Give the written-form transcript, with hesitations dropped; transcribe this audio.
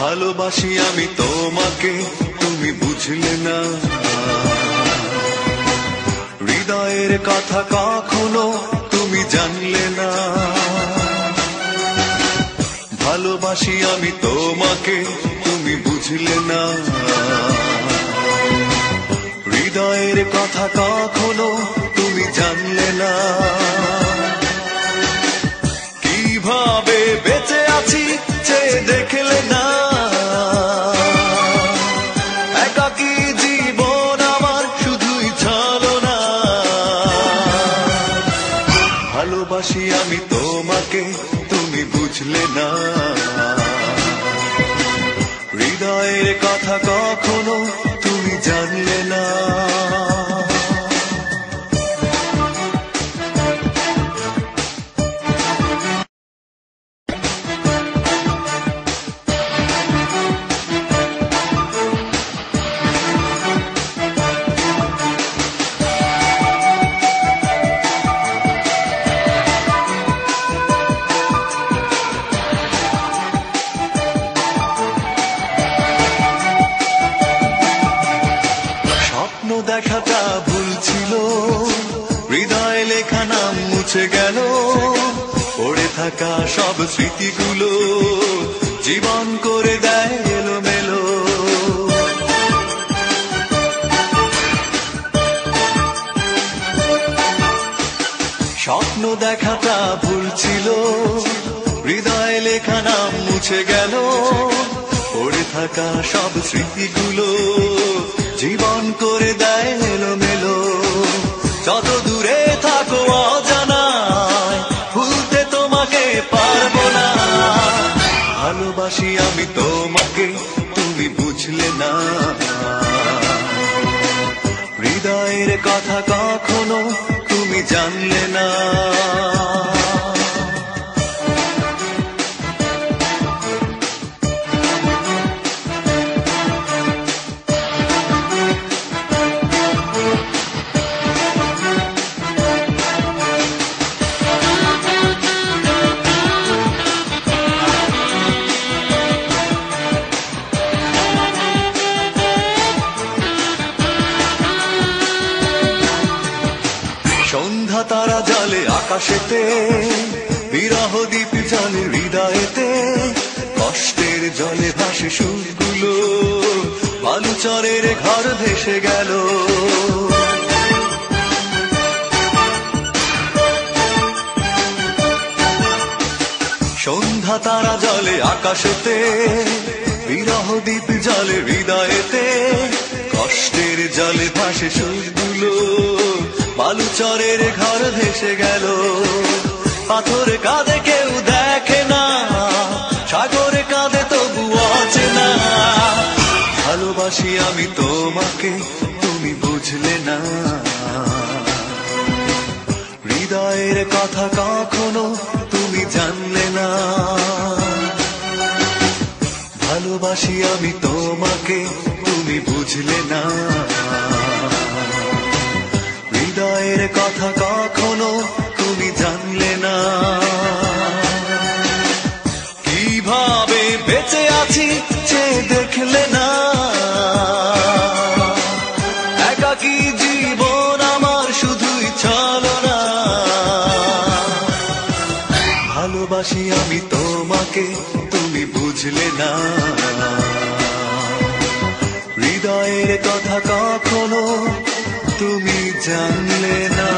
ভালোবাসি আমি তোমাকে, তুমি বুঝলে না। হৃদয়ের কথা কখনো তুমি জানলে না। ভালোবাসি আমি তোমাকে, তুমি বুঝলে না। হৃদয়ের কথা কখনো তুমি জানলে না। কিভাবে বেঁচে আছি চেয়ে দেখলে না। একাকী জীবন আমার শুধুই ছলনা। ভালোবাসি আমি তোমাকে, তুমি বুঝলে না। হৃদয়ের কথা কখনো তুমি জানলে না। দেখাটা ভুল ছিল, হৃদয় লেখা নাম মুছে গেল। পড়ে থাকা সব স্মৃতিগুলো জীবন করে দেয় এলোমেলো। স্বপ্ন দেখাটা ভুল ছিল, হৃদয় লেখা নাম মুছে গেল। পড়ে থাকা সব স্মৃতিগুলো জীবন করে দেয় এলোমেলো। যত দূরে থাকো অজানায় ভুলতে তোমাকে পারবো না। ভালোবাসি আমি তোমাকে, তুমি বুঝলে না। হৃদয়ের কথা কখনো তুমি জানলে না। সন্ধ্যা তারা জলে আকাশেতে, বিরহ দ্বীপ জলে হৃদয়েতে। কষ্টের জলে ভাসে সুরগুলো, বালুচরের ঘর ভেসে গেল। সন্ধ্যা তারা জলে আকাশেতে, বিরহ দ্বীপ জলে হৃদয়েতে। কষ্টের জলে ভাসে সুরগুলো, বালুচরের ঘর ভেসে গেল। পাথর কাঁধে কেউ দেখে না, সাগর কাঁধে তবু অচেনা। ভালোবাসি আমি তোমাকে, তুমি বুঝলে না। হৃদয়ের কথা কখনো তুমি জানলে না। ভালোবাসি আমি তোমাকে, তুমি বুঝলে না। হৃদয়ের কথা কখনো তুমি জানলে না। কিভাবে বেঁচে আছি চেয়ে দেখলে না। একাকী জীবন আমার শুধুই ছলনা। ভালোবাসি আমি তোমাকে, তুমি বুঝলে না। হৃদয়ের কথা কখনো তুমি জানলে না।